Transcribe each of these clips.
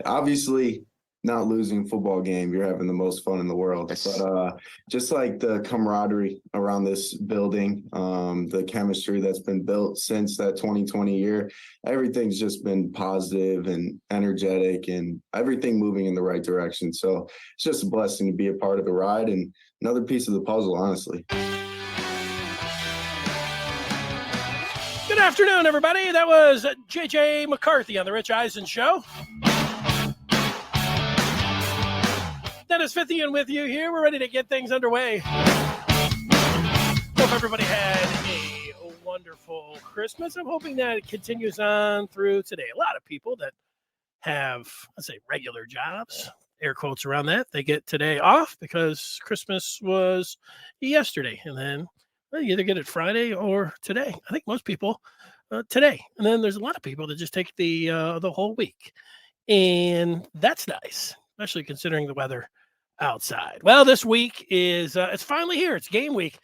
Obviously, not losing football game, you're having the most fun in the world. But just like the camaraderie around this building, the chemistry that's been built since that 2020 year, everything's just been positive and energetic and everything moving in the right direction. So it's just a blessing to be a part of the ride and another piece of the puzzle, honestly. Good afternoon, everybody. That was J.J. McCarthy on the Rich Eisen Show. Dennis Fithian with you here. We're ready to get things underway. Hope everybody had a wonderful Christmas. I'm hoping that it continues on through today. A lot of people that have, let's say, regular jobs, air quotes around that, they get today off because Christmas was yesterday. And then you either get it Friday or today. I think most people today. And then there's a lot of people that just take the whole week. And that's nice, especially considering the weather outside. Well, this week is it's finally here. It's game week.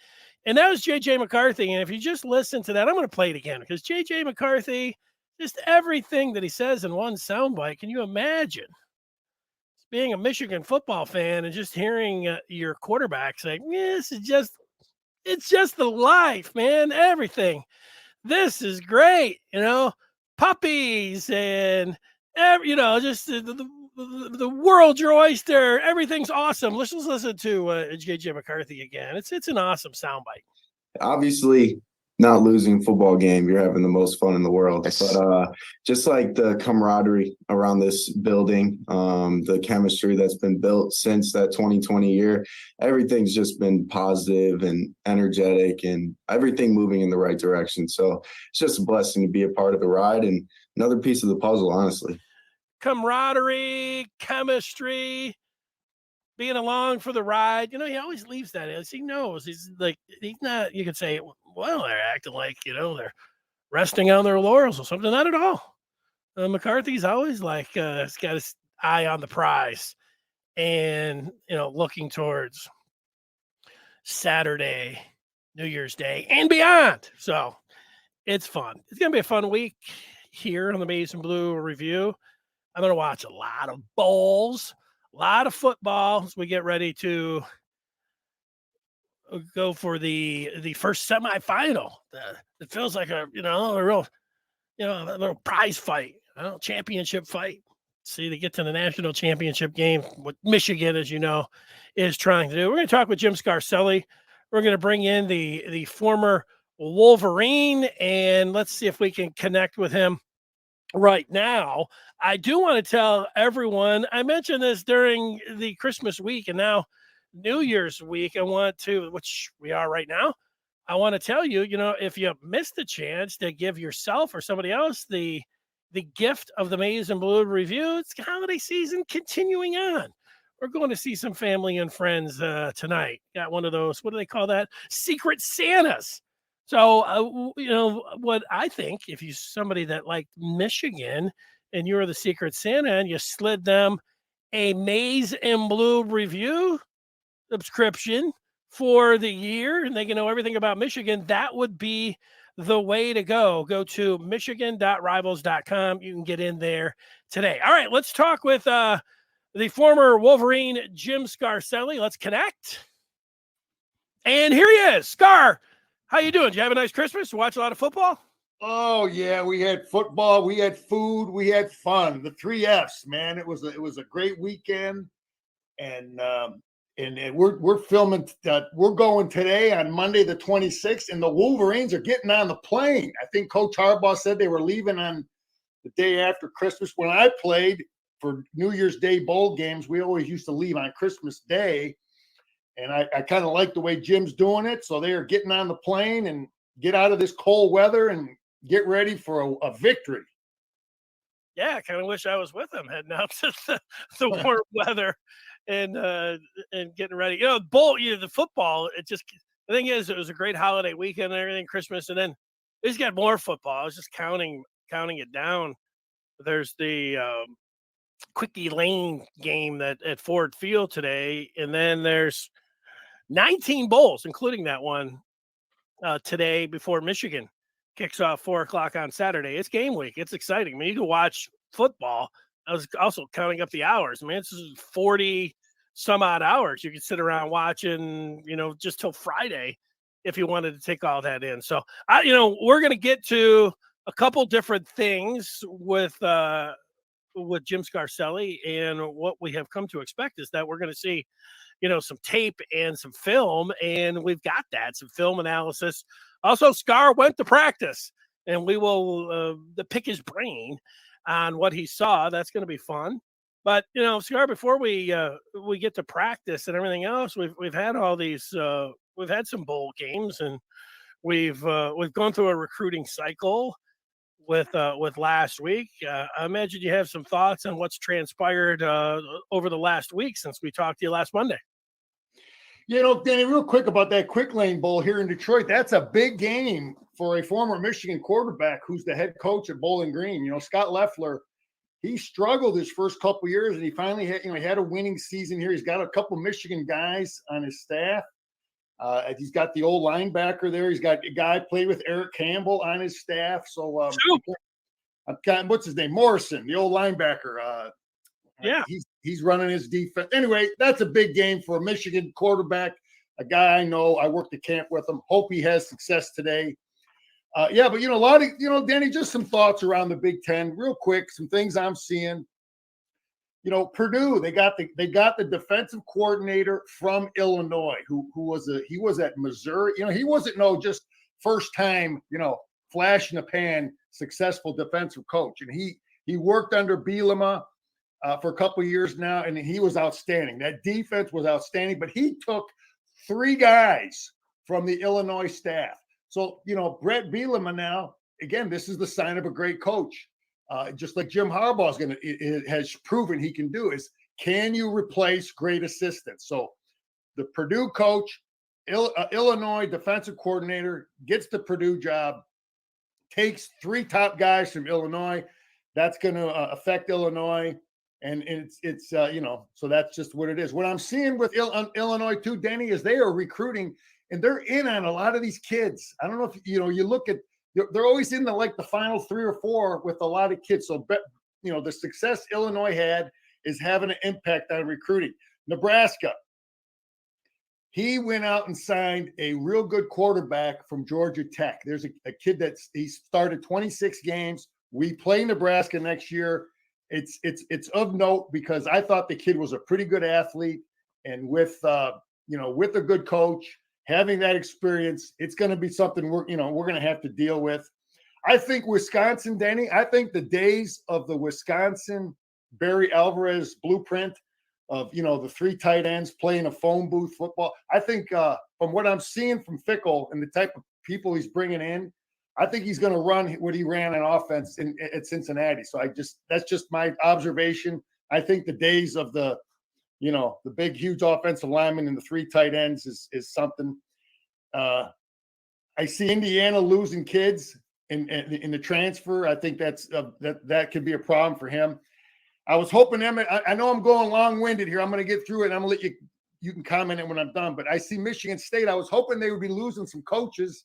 And that was J.J. McCarthy. And if you just listen to that, I'm going to play it again because J.J. McCarthy, just everything that he says in one soundbite. Can you imagine being a Michigan football fan and just hearing your quarterback say, it's just the life, man, everything. This is great, puppies and, just the world's your oyster. Everything's awesome. Let's just listen to J.J. McCarthy again. It's an awesome soundbite. Obviously, not losing football game, you're having the most fun in the world. But just like the camaraderie around this building, the chemistry that's been built since that 2020 year, everything's just been positive and energetic and everything moving in the right direction. So it's just a blessing to be a part of the ride and another piece of the puzzle, honestly. Camaraderie, chemistry, being along for the ride. He always leaves that as he knows. He's not, you could say, well, they're acting like, they're resting on their laurels or something. Not at all. McCarthy's always like, he's got his eye on the prize and, looking towards Saturday, New Year's Day and beyond. So it's fun. It's going to be a fun week here on the Maize and Blue Review. I'm going to watch a lot of bowls, a lot of football as we get ready to go for the first semifinal. It feels like a real a little prize fight, championship fight. See, to get to the national championship game, what Michigan, as you know, is trying to do. We're going to talk with Jim Scarcelli. We're going to bring in the former Wolverine, and let's see if we can connect with him right now. I do want to tell everyone, I mentioned this during the Christmas week and now New Year's week. Which we are right now. I want to tell you, if you missed the chance to give yourself or somebody else the gift of the Maize and Blue Review, it's holiday season continuing on. We're going to see some family and friends tonight. Got one of those, what do they call that? Secret Santas. So, what I think, if you're somebody that liked Michigan and you're the Secret Santa and you slid them a Maize and Blue Review subscription for the year and they can know everything about Michigan, that would be the way to go. Go to michigan.rivals.com. You can get in there today. All right, let's talk with the former Wolverine Jim Scarcelli. Let's connect. And here he is. Scar, how you doing? Did you have a nice Christmas? Watch a lot of football? Oh yeah, we had football, we had food, we had fun. The 3 Fs, man. It was a great weekend, and we're filming. We're going today on Monday the 26th, and the Wolverines are getting on the plane. I think Coach Harbaugh said they were leaving on the day after Christmas. When I played for New Year's Day bowl games, we always used to leave on Christmas Day. And I kind of like the way Jim's doing it. So they are getting on the plane and get out of this cold weather and get ready for a victory. Yeah, I kind of wish I was with them heading out to the warm weather and getting ready. The football, the thing is, it was a great holiday weekend and everything, Christmas. And then they just got more football. I was just counting it down. There's the Quickie Lane game at Ford Field today. And then there's 19 bowls, including that one today before Michigan kicks off 4:00 on Saturday. It's game week. It's exciting. I mean, you can watch football I was also counting up the hours. Man, this is 40 some odd hours you could sit around watching, just till Friday if you wanted to take all that in. So we're going to get to a couple different things with Jim Scarcelli, and what we have come to expect is that we're going to see, some tape and some film, and we've got that, some film analysis. Also, Scar went to practice, and we will pick his brain on what he saw. That's going to be fun. But Scar, before we get to practice and everything else, we've had all these. We've had some bowl games, and we've gone through a recruiting cycle with last week. I imagine you have some thoughts on what's transpired over the last week since we talked to you last Monday. Danny, real quick about that Quick Lane Bowl here in Detroit. That's a big game for a former Michigan quarterback who's the head coach at Bowling Green. Scott Loeffler, he struggled his first couple years, and he finally had, he had a winning season here. He's got a couple Michigan guys on his staff. He's got the old linebacker there. He's got a guy played with Eric Campbell on his staff. So what's his name? Morrison, the old linebacker. Yeah, he's running his defense. Anyway, that's a big game for a Michigan quarterback, a guy I know. I worked at camp with him. Hope he has success today. But a lot of Danny, just some thoughts around the Big Ten, real quick. Some things I'm seeing. Purdue, they got the defensive coordinator from Illinois, who was at Missouri. He wasn't just first time, flash in the pan, successful defensive coach. And he worked under Bielema for a couple of years now, and he was outstanding. That defense was outstanding, but he took 3 guys from the Illinois staff. So, Brett Bielema now, again, this is the sign of a great coach. Just like Jim Harbaugh has proven he can do, is can you replace great assistants? So the Purdue coach, Illinois defensive coordinator, gets the Purdue job, takes 3 top guys from Illinois. That's going to affect Illinois. And it's so that's just what it is. What I'm seeing with Illinois too, Denny, is they are recruiting, and they're in on a lot of these kids. I don't know if, you look at, they're always in the final 3 or 4 with a lot of kids. So, the success Illinois had is having an impact on recruiting. Nebraska, he went out and signed a real good quarterback from Georgia Tech. There's a kid he started 26 games. We play Nebraska next year. It's of note because I thought the kid was a pretty good athlete, and with a good coach, having that experience, it's going to be something we're going to have to deal with. I think Wisconsin, Denny, I think the days of the Wisconsin Barry Alvarez blueprint of, the 3 tight ends playing a phone booth football, I think from what I'm seeing from Fickle and the type of people he's bringing in, I think he's going to run what he ran on offense at Cincinnati. So that's just my observation. I think the days of the big, huge offensive lineman and the 3 tight ends is something. I see Indiana losing kids in the transfer. I think that could be a problem for him. I was hoping Emmett. I know I'm going long-winded here. I'm going to get through it, and I'm going to let you can comment it when I'm done. But I see Michigan State. I was hoping they would be losing some coaches,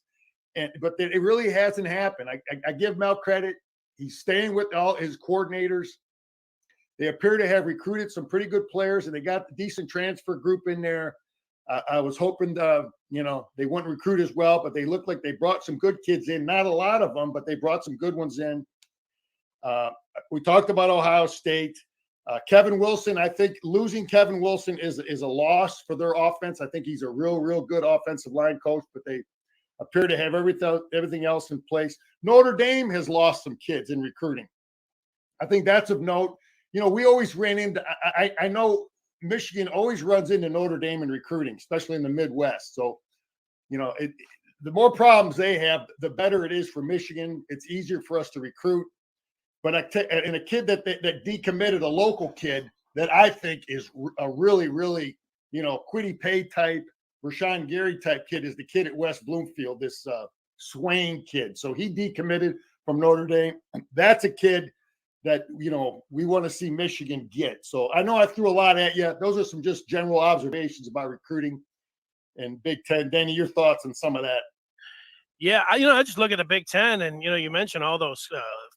but it really hasn't happened. I give Mel credit. He's staying with all his coordinators. They appear to have recruited some pretty good players, and they got a decent transfer group in there. I was hoping, they wouldn't recruit as well, but they look like they brought some good kids in. Not a lot of them, but they brought some good ones in. We talked about Ohio State. Kevin Wilson, I think losing Kevin Wilson is a loss for their offense. I think he's a real good offensive line coach, but they appear to have everything else in place. Notre Dame has lost some kids in recruiting. I think that's of note. We always ran into – I know Michigan always runs into Notre Dame in recruiting, especially in the Midwest. So, the more problems they have, the better it is for Michigan. It's easier for us to recruit. But and a kid that decommitted, a local kid that I think is a really, Quiddy Pay type, Rashawn Gary type kid is the kid at West Bloomfield, this Swain kid. So he decommitted from Notre Dame. That's a kid that, we want to see Michigan get. So I know I threw a lot at you. Those are some just general observations about recruiting and Big Ten. Danny, your thoughts on some of that? Yeah, I just look at the Big Ten, and you mentioned all those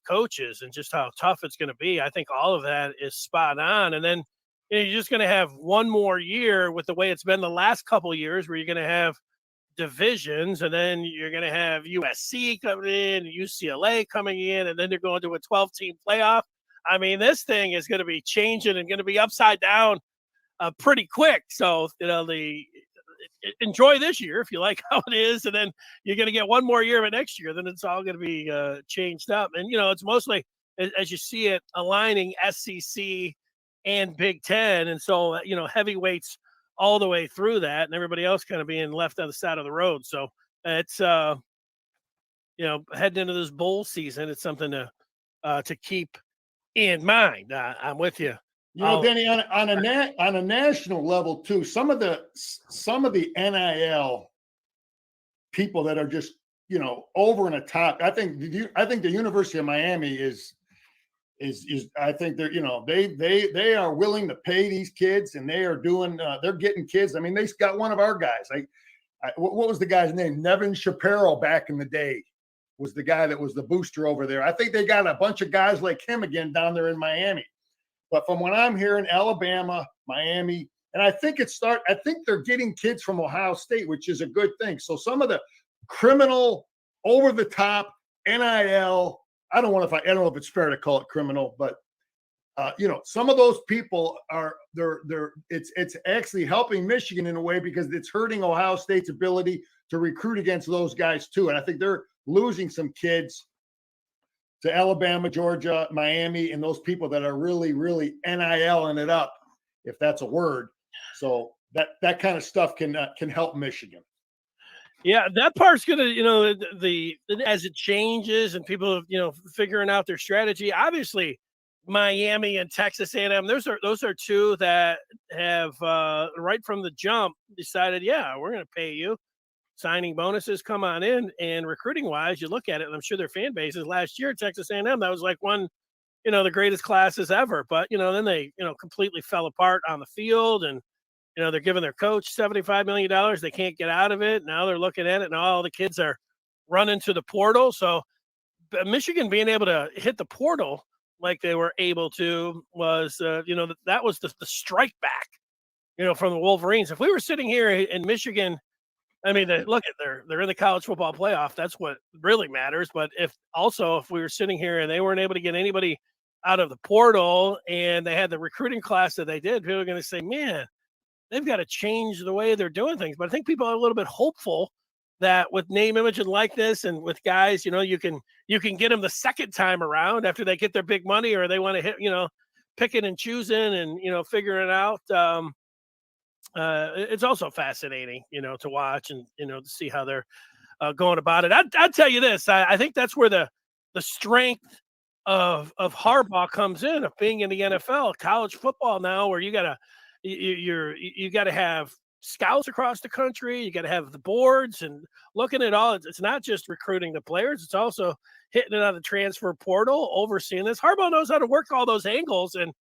coaches and just how tough it's going to be. I think all of that is spot on. And then you're just going to have one more year with the way it's been the last couple of years, where you're going to have divisions, and then you're going to have USC coming in, UCLA coming in, and then they're going to a 12-team playoff. I mean, this thing is going to be changing and going to be upside down pretty quick. So enjoy this year if you like how it is, and then you're going to get one more year of it next year. Then it's all going to be changed up, and it's mostly as you see it aligning SEC and Big Ten, and so heavyweights all the way through that, and everybody else kind of being left on the side of the road. So it's heading into this bowl season, it's something to keep in mind. I'm with you. Denny, on a national level too, some of the NIL people that are just over and a top. I think the University of Miami is I think they're they are willing to pay these kids, and they are doing they're getting kids. I mean, they got one of our guys. What was the guy's name? Nevin Shapiro back in the day was the guy that was the booster over there. I think they got a bunch of guys like him again down there in Miami. But from what I'm hearing, Alabama, Miami, and I think they're getting kids from Ohio State, which is a good thing. So some of the criminal, over the top NIL, I don't know if it's fair to call it criminal, but some of those people it's actually helping Michigan in a way, because it's hurting Ohio State's ability to recruit against those guys too. And I think they're losing some kids to Alabama, Georgia, Miami, and those people that are really, really NIL-ing it up, if that's a word. So that kind of stuff can help Michigan. Yeah, that part's gonna, as it changes and people, figuring out their strategy. Obviously, Miami and Texas A&M, those are two that have right from the jump decided, yeah, we're going to pay you. Signing bonuses come on in, and recruiting wise, you look at it, and I'm sure their fan bases last year, Texas A&M, that was like one, the greatest classes ever. But then they, completely fell apart on the field, and they're giving their coach $75 million. They can't get out of it. Now they're looking at it, and all the kids are running to the portal. So Michigan being able to hit the portal like they were able to was, that was the strike back, from the Wolverines. If we were sitting here in Michigan, I mean, they're in the college football playoff. That's what really matters. But if we were sitting here and they weren't able to get anybody out of the portal, and they had the recruiting class that they did, people are going to say, man, they've got to change the way they're doing things. But I think people are a little bit hopeful that with name, image, and likeness, and with guys, you can get them the second time around after they get their big money, or they want to hit, picking and choosing and, figuring it out. It's also fascinating, to watch and, to see how they're going about it. I'd tell you this. I think that's where the strength of Harbaugh comes in, of being in the NFL, college football now, where you gotta have scouts across the country. You got to have the boards and looking at all. It's not just recruiting the players. It's also hitting it on the transfer portal, overseeing this. Harbaugh knows how to work all those angles. And,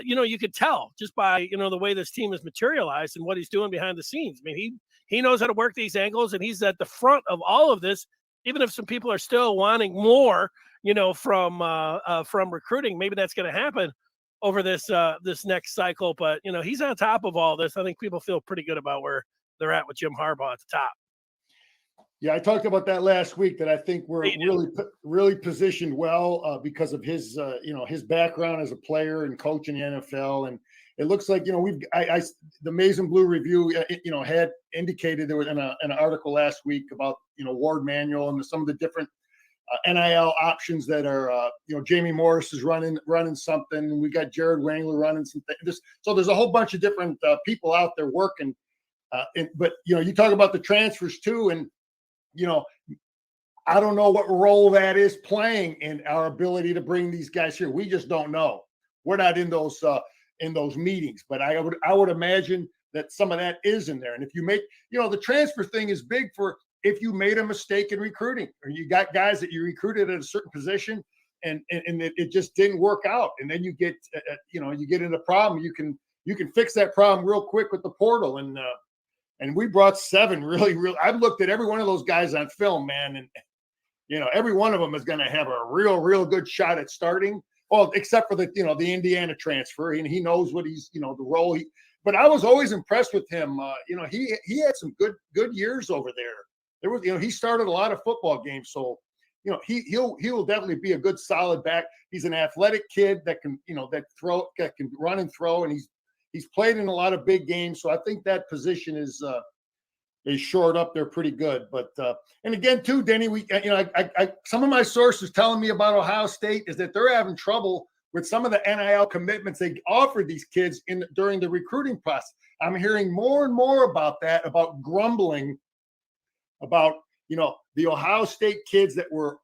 you could tell just by, the way this team is materialized and what he's doing behind the scenes. I mean, he knows how to work these angles, and he's at the front of all of this, even if some people are still wanting more, from recruiting. Maybe that's going to happen over this next cycle, but he's on top of all this. I think people feel pretty good about where they're at with Jim Harbaugh at the top. Yeah, I talked about that last week, that I think we're really positioned well because of his his background as a player and coach in the NFL. And it looks like the Maize and Blue Review had indicated there was in an article last week about Ward Manuel and some of the different NIL options that are Jamie Morris is running something, and we got Jared Wangler running something. So there's a whole bunch of different people out there working. But you talk about the transfers too, and I don't know what role that is playing in our ability to bring these guys here. We just don't know. We're not in those meetings, but I would imagine that some of that is in there. And if you make, the transfer thing is big for if you made a mistake in recruiting, or you got guys that you recruited at a certain position and it just didn't work out. And then you get, you get in a problem, you can fix that problem real quick with the portal. And And we brought 7 really. I've looked at every one of those guys on film, man, and every one of them is going to have a real good shot at starting. Well, except for the Indiana transfer, and he knows what he's, the role he. But I was always impressed with him. He had some good years over there. There was, he started a lot of football games, so he'll definitely be a good solid back. He's an athletic kid that can that can run and throw, and he's played in a lot of big games. So I think that position is shored up there pretty good. But and again too, Denny, some of my sources telling me about Ohio State is that they're having trouble with some of the NIL commitments they offered these kids during the recruiting process. I'm hearing more and more about that, about grumbling about the Ohio State kids that were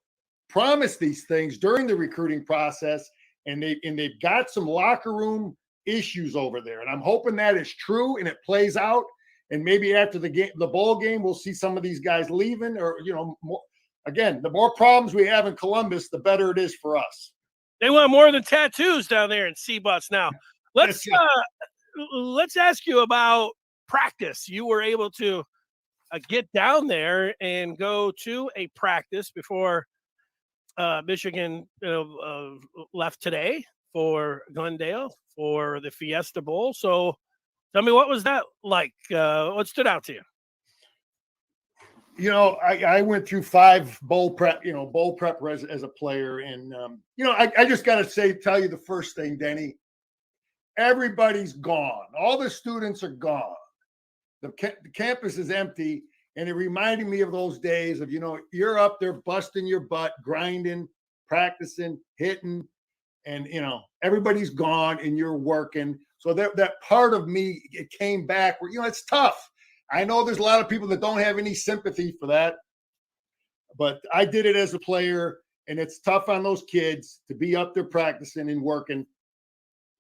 promised these things during the recruiting process, and they've got some locker room issues over there. And I'm hoping that is true and it plays out. And maybe after the bowl game, we'll see some of these guys leaving, or more. Again, the more problems we have in Columbus, the better it is for us. They want more than tattoos down there in C-Bus now. Let's ask you about practice. You were able to get down there and go to a practice before Michigan left today for Glendale for the Fiesta Bowl. So tell me, what was that like? What stood out to you? I went through 5 bowl prep as a player. And, I just got to tell you the first thing, Denny, everybody's gone. All the students are gone. The campus is empty. And it reminded me of those days of, you're up there busting your butt, grinding, practicing, hitting, and, everybody's gone and you're working. So that part of me, it came back where, it's tough. I know there's a lot of people that don't have any sympathy for that, but I did it as a player, and it's tough on those kids to be up there practicing and working.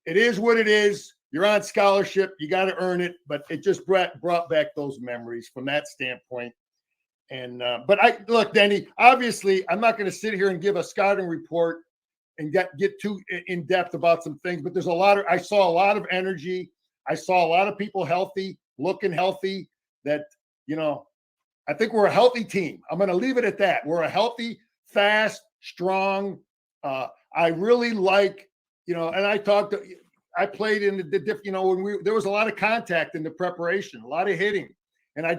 It is what it is. You're on scholarship. You got to earn it, but it just brought back those memories from that standpoint. And but look, Denny, obviously I'm not going to sit here and give a scouting report and get too in depth about some things, but I saw a lot of energy. I saw a lot of people healthy, looking healthy. That, I think we're a healthy team. I'm going to leave it at that. We're a healthy, fast, strong. I really like, and I played in the when there was a lot of contact in the preparation, a lot of hitting. And I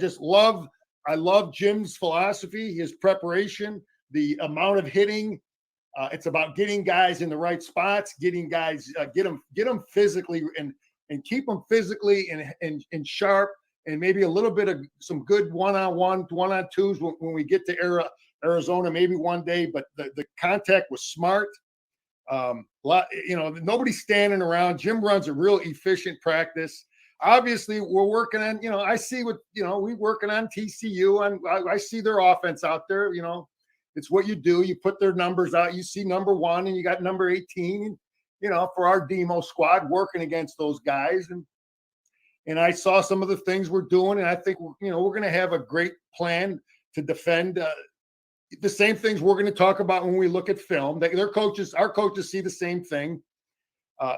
love Jim's philosophy, his preparation, the amount of hitting. It's about getting guys in the right spots, getting guys, get them physically and keep them physically and sharp, and maybe a little bit of some good one-on-one, one-on-twos when we get to Arizona, maybe one day. But the contact was smart. Nobody's standing around. Jim runs a real efficient practice. Obviously, we're working on, I see what, we're working on TCU, and I see their offense out there. It's what you do. You put their numbers out. You see number 1 and you got number 18, for our demo squad working against those guys. And I saw some of the things we're doing, and I think, we're going to have a great plan to defend the same things we're going to talk about when we look at film. Our coaches see the same thing.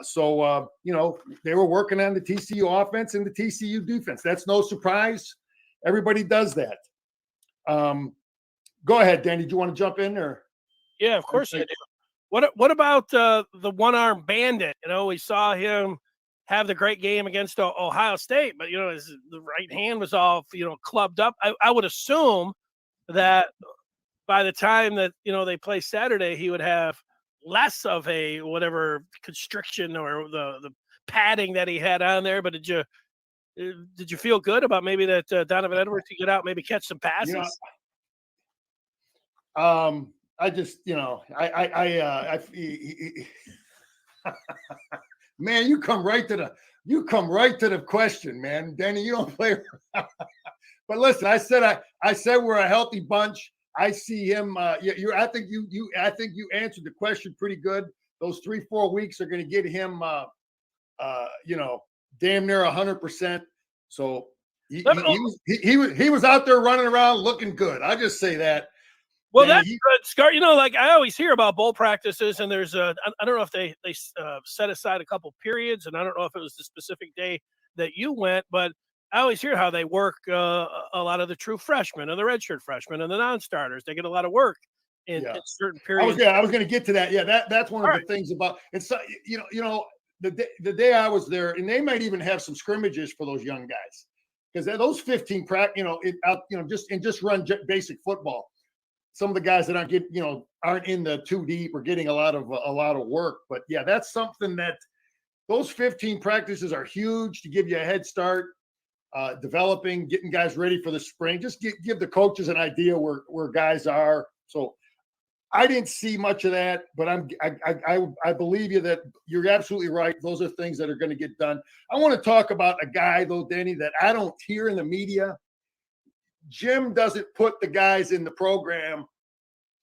So they were working on the TCU offense and the TCU defense. That's no surprise. Everybody does that. Go ahead, Danny. Do you want to jump in, or? Yeah, of course I do. What about the one-arm bandit? We saw him have the great game against Ohio State, but the right hand was all clubbed up. I would assume that by the time that they play Saturday, he would have less of a whatever constriction or the padding that he had on there. But did you feel good about maybe that Donovan Edwards to get out, maybe catch some passes? I just, man, you come right to the question, man. Danny, you don't play. But listen, I said we're a healthy bunch. I see him. I think you answered the question pretty good. Those 3-4 weeks are going to get him, damn near 100%. So he was out there running around looking good. I'll just say that. Well, that's good, Scar. Like I always hear about bowl practices, and there's I don't know if they set aside a couple periods, and I don't know if it was the specific day that you went, but I always hear how they work a lot of the true freshmen and the redshirt freshmen and the non-starters. They get a lot of work in certain periods. I was going to get to that. Yeah, that's one of the things about it's. The day I was there, and they might even have some scrimmages for those young guys because those 15 just run basic football. Some of the guys that aren't in the too deep or getting a lot of work. But yeah, that's something that those 15 practices are huge to give you a head start. Developing, getting guys ready for the spring, just give the coaches an idea where guys are. So I didn't see much of that, but I believe you that you're absolutely right. Those are things that are going to get done. I want to talk about a guy though, Denny, that I don't hear in the media. Jim doesn't put the guys in the program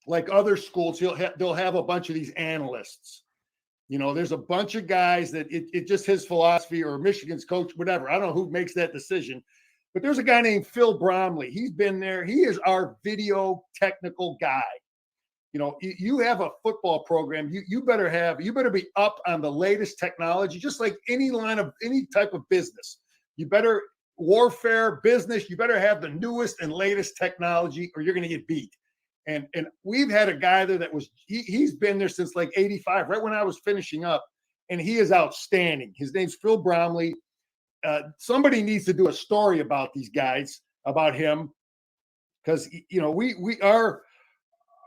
like other schools. They'll have a bunch of these analysts. There's a bunch of guys that it's just his philosophy, or Michigan's coach, whatever. I don't know who makes that decision, but there's a guy named Phil Bromley. He's been there. He is our video technical guy. You have a football program. You better be up on the latest technology, just like any type of business. You better warfare business. You better have the newest and latest technology, or you're going to get beat. And we've had a guy there that he's been there since like 85, right when I was finishing up, and he is outstanding. His name's Phil Bromley. Somebody needs to do a story about these guys, about him, because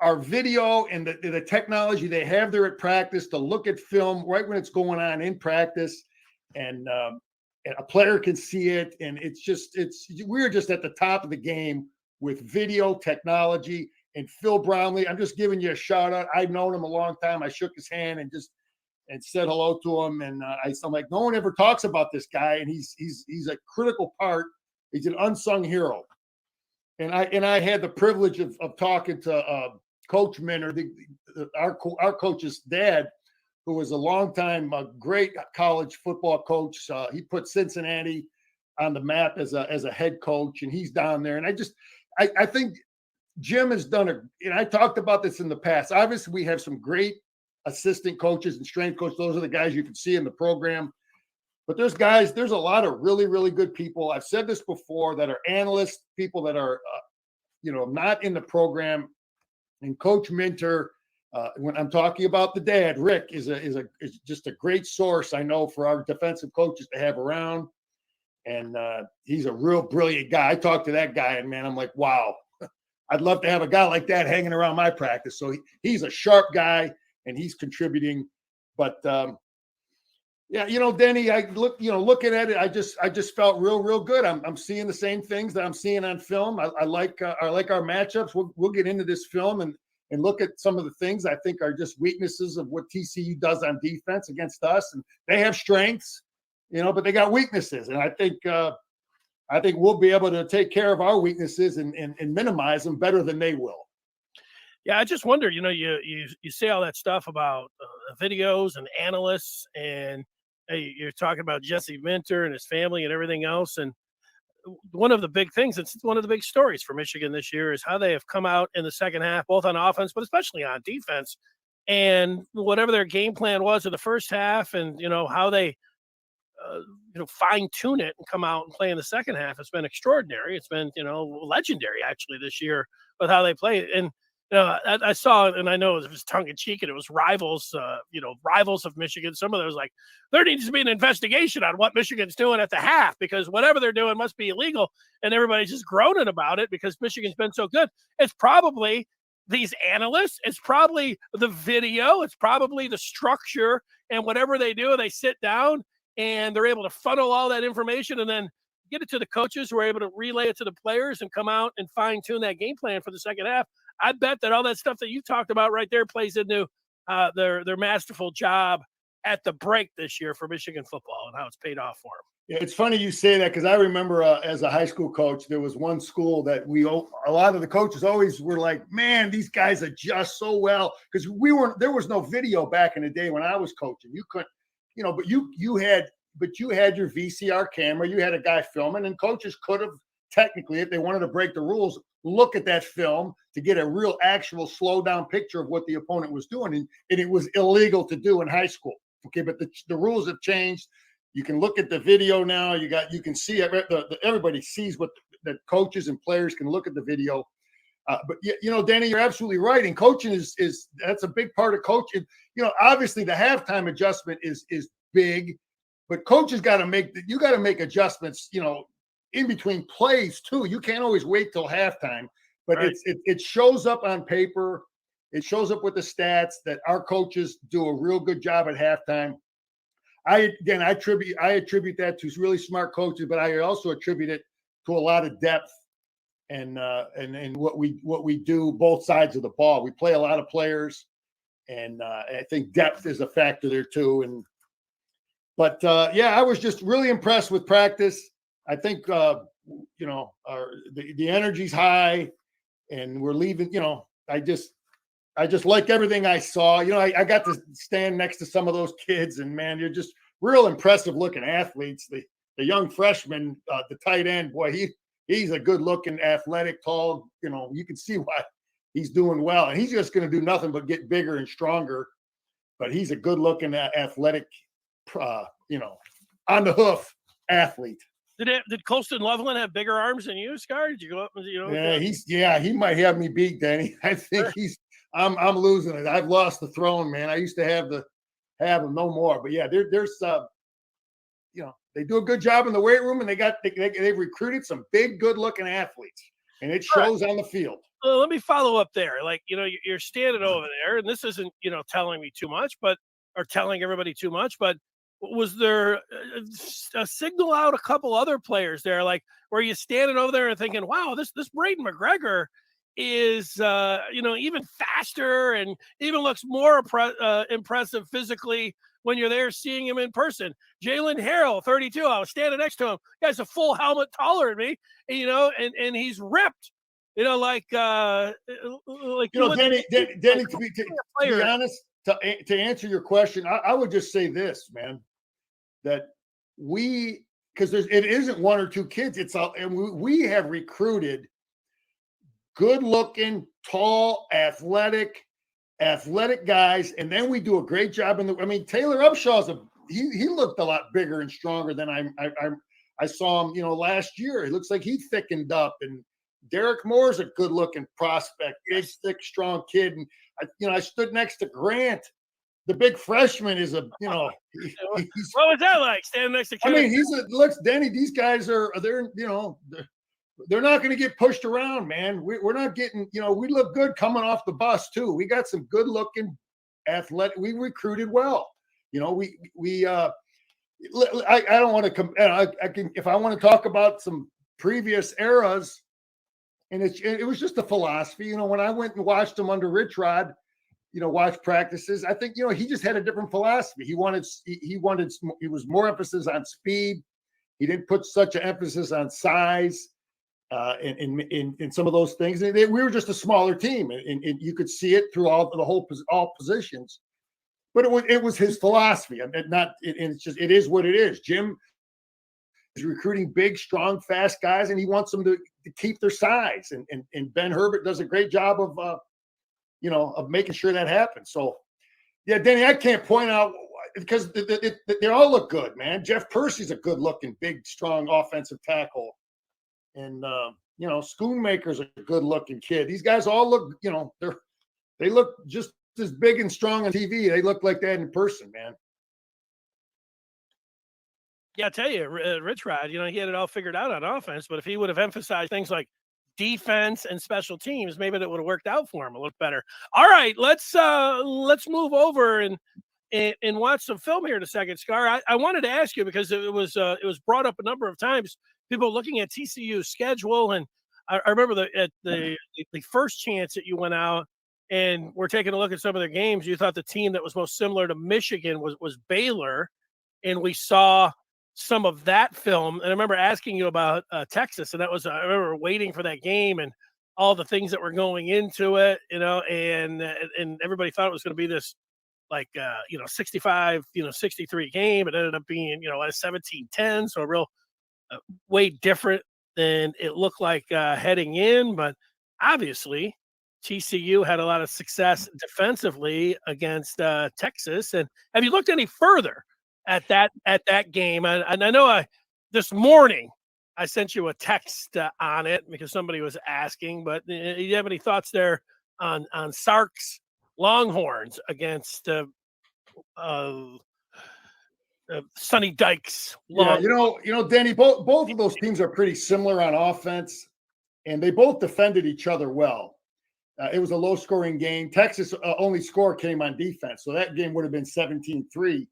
our video and the technology they have there at practice to look at film right when it's going on in practice, and a player can see it, and we're just at the top of the game with video technology. And Phil Bromley, I'm just giving you a shout out. I've known him a long time. I shook his hand and said hello to him. And I'm like, no one ever talks about this guy, and he's a critical part. He's an unsung hero. And I had the privilege of talking to Coach Minter, our coach's dad, who was a longtime great college football coach. He put Cincinnati on the map as a head coach, and he's down there. And I think Jim has done and I talked about this in the past. Obviously, we have some great assistant coaches and strength coaches. Those are the guys you can see in the program. But there's a lot of really, really good people. I've said this before, that are analysts, people that are, not in the program. And Coach Minter, when I'm talking about the dad, Rick is just a great source, I know, for our defensive coaches to have around. And he's a real brilliant guy. I talked to that guy, and man, I'm like, wow. I'd love to have a guy like that hanging around my practice. So he's a sharp guy, and he's contributing. But Denny, looking at it, I just felt real good. I'm seeing the same things that I'm seeing on film. I like our matchups. We'll get into this film and look at some of the things I think are just weaknesses of what TCU does on defense against us. And they have strengths, but they got weaknesses. And I think we'll be able to take care of our weaknesses and minimize them better than they will. Yeah, I just wonder, you say all that stuff about videos and analysts, and you're talking about Jesse Minter and his family and everything else. And one of the big things, it's one of the big stories for Michigan this year, is how they have come out in the second half, both on offense, but especially on defense. And whatever their game plan was in the first half, and, how they fine tune it and come out and play in the second half, it's been extraordinary. It's been, legendary actually this year with how they played. And, I saw it, and I know it was tongue in cheek, and it was rivals of Michigan. Some of those, like, there needs to be an investigation on what Michigan's doing at the half, because whatever they're doing must be illegal. And everybody's just groaning about it because Michigan's been so good. It's probably these analysts, it's probably the video, it's probably the structure, and whatever they do, they sit down and they're able to funnel all that information and then get it to the coaches who are able to relay it to the players and come out and fine tune that game plan for the second half. I bet that all that stuff that you talked about right there plays into their masterful job at the break this year for Michigan football and how it's paid off for them. Yeah, it's funny you say that, because I remember as a high school coach, there was one school that a lot of the coaches always were like, man, these guys adjust so well, because there was no video back in the day when I was coaching. You couldn't, but you had your VCR camera, you had a guy filming, and coaches could have technically, if they wanted to break the rules, look at that film to get a real actual slow down picture of what the opponent was doing. And it was illegal to do in high school. Okay. But the rules have changed. You can look at the video now. You can see everybody sees what the coaches and players can look at the video. But Danny, you're absolutely right. And coaching is that's a big part of coaching. Obviously the halftime adjustment is big, but coaches got to make adjustments, in between plays too. You can't always wait till halftime, but right. it shows up on paper. It shows up with the stats that our coaches do a real good job at halftime. I attribute that to really smart coaches, but I also attribute it to a lot of depth and what we do both sides of the ball. We play a lot of players, and I think depth is a factor there too. But I was just really impressed with practice. I think the energy's high, and we're leaving. I just like everything I saw. I got to stand next to some of those kids, and man, you're just real impressive looking athletes. The young freshman, the tight end, boy, he's a good looking, athletic, tall. You can see why he's doing well, and he's just going to do nothing but get bigger and stronger. But he's a good looking, athletic, on the hoof athlete. Did Colston Loveland have bigger arms than you, Scar? Did you go up? He might have me beat, Danny. I think I'm losing it. I've lost the throne, man. I used to have him, no more. But yeah, there's they do a good job in the weight room, and they've recruited some big, good looking athletes, and it shows on the field. Well, let me follow up there. Like, you're standing over there, and this isn't, telling me too much, or telling everybody too much, but was there a signal out a couple other players there? Like, were you standing over there and thinking, wow, this Braden McGregor is, even faster and even looks more impressive physically when you're there seeing him in person? Jalen Harrell, 32, I was standing next to him. Guy's a full helmet taller than me, and he's ripped. Danny, to be honest, to answer your question, I would just say this, man, that because it isn't one or two kids, and we have recruited good-looking, tall, athletic guys, and then we do a great job Taylor Upshaw's he looked a lot bigger and stronger than I saw him, last year. It looks like he thickened up, and Derek Moore's a good-looking prospect, big, thick, strong kid. And I stood next to Grant, the big freshman. Is a what was that like standing next to? Danny. These guys they're not going to get pushed around, man. We're not getting, we look good coming off the bus too. We got some good-looking athletic. We recruited well. I don't want to I can, if I want to talk about some previous eras. And it was just a philosophy, when I went and watched him under Rich Rod, watch practices. I think, he just had a different philosophy. He was more emphasis on speed. He didn't put such an emphasis on size in some of those things. We were just a smaller team, and you could see it through all positions. But it was his philosophy, and it is what it is. Jim is recruiting big, strong, fast guys, and he wants them to keep their size. And Ben Herbert does a great job of making sure that happens. So, yeah, Danny, I can't point out because they all look good, man. Jeff Percy's a good-looking, big, strong offensive tackle, and Schoonmaker's a good-looking kid. These guys all look, they look just as big and strong on TV. They look like that in person, man. Yeah, I tell you, Rich Rod, he had it all figured out on offense, but if he would have emphasized things like defense and special teams, maybe that would have worked out for him a little better. All right, let's move over and watch some film here in a second, Scar. I wanted to ask you because it was brought up a number of times. People looking at TCU's schedule, and I remember the first chance that you went out and we're taking a look at some of their games. You thought the team that was most similar to Michigan was Baylor, and we saw some of that film. And I remember asking you about Texas, and I remember waiting for that game and all the things that were going into it, and everybody thought it was going to be this 65, 63 game. It ended up being, a 17-10. So a real way different than it looked like heading in. But obviously TCU had a lot of success defensively against Texas. And have you looked any further at that game. And I know this morning I sent you a text on it because somebody was asking. But do you have any thoughts there on Sark's Longhorns against Sonny Dykes? Yeah, Danny, both of those teams are pretty similar on offense, and they both defended each other well. It was a low-scoring game. Texas' only score came on defense, so that game would have been 17-3.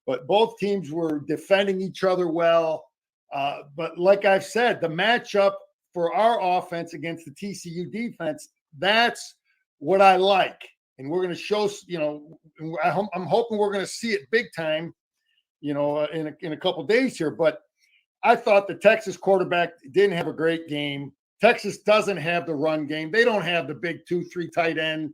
But both teams were defending each other well. But like I've said, the matchup for our offense against the TCU defense, that's what I like. And we're going to show, I'm hoping we're going to see it big time, in a couple of days here. But I thought the Texas quarterback didn't have a great game. Texas doesn't have the run game. They don't have the big 2-3 tight end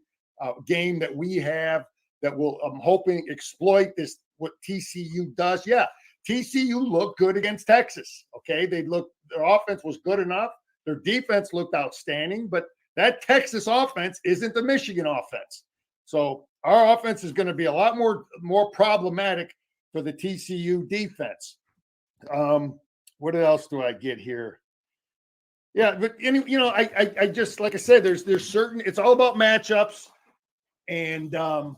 game that we have that will, I'm hoping, exploit what TCU does. Yeah, TCU looked good against Texas. Okay, their offense was good enough. Their defense looked outstanding, but that Texas offense isn't the Michigan offense. So our offense is going to be a lot more problematic for the TCU defense. What else do I get here? Yeah, but I just, like I said, there's certain, it's all about matchups, and that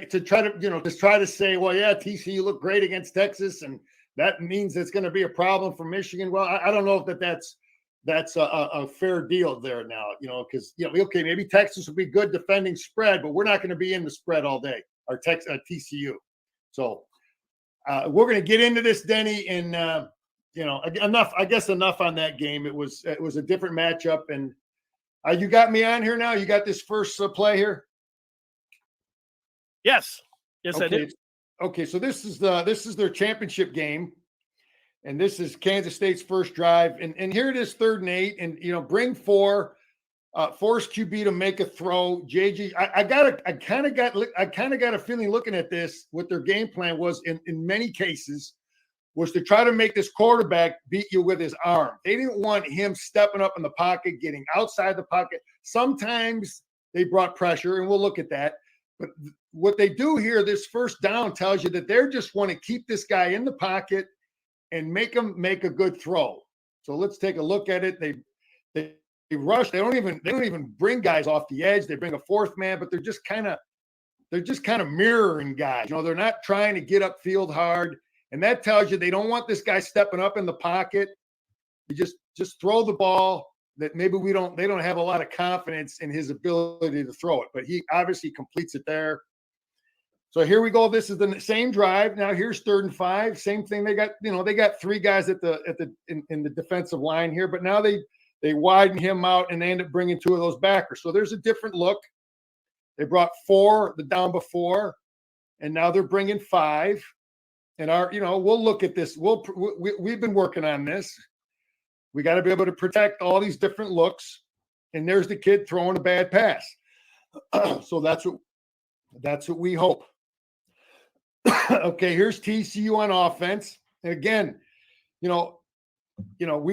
to try to just try to say, well, yeah, TCU looked great against Texas, and that means it's going to be a problem for Michigan. Well, I don't know if that's a fair deal there now, because okay, maybe Texas will be good defending spread, but we're not going to be in the spread all day. Our TCU, so we're going to get into this, Denny, and. Enough on that game. It was a different matchup, and you got me on here now. You got this first play here. Yes, okay. I did. Okay, so this is their championship game, and this is Kansas State's first drive, and here it is, 3rd and 8, and bring 4, force QB to make a throw. JG, I kind of got a feeling looking at this, what their game plan was in many cases, was to try to make this quarterback beat you with his arm. They didn't want him stepping up in the pocket, getting outside the pocket. Sometimes they brought pressure, and we'll look at that. But what they do here, this first down tells you that they just want to keep this guy in the pocket and make him make a good throw. So let's take a look at it. They rush. They don't even bring guys off the edge. They bring a 4th man, but they're just kind of mirroring guys. They're not trying to get upfield hard. And that tells you they don't want this guy stepping up in the pocket. You just throw the ball. That maybe they don't have a lot of confidence in his ability to throw it, but he obviously completes it there. So here we go. This is the same drive. Now here's 3rd and 5. Same thing. They got 3 guys in the defensive line here, but now they widen him out and they end up bringing 2 of those backers. So there's a different look. They brought 4 the down before, and now they're bringing 5. And we'll look at this. We've been working on this. We got to be able to protect all these different looks. And there's the kid throwing a bad pass. So that's what we hope. Okay, here's TCU on offense. And again, we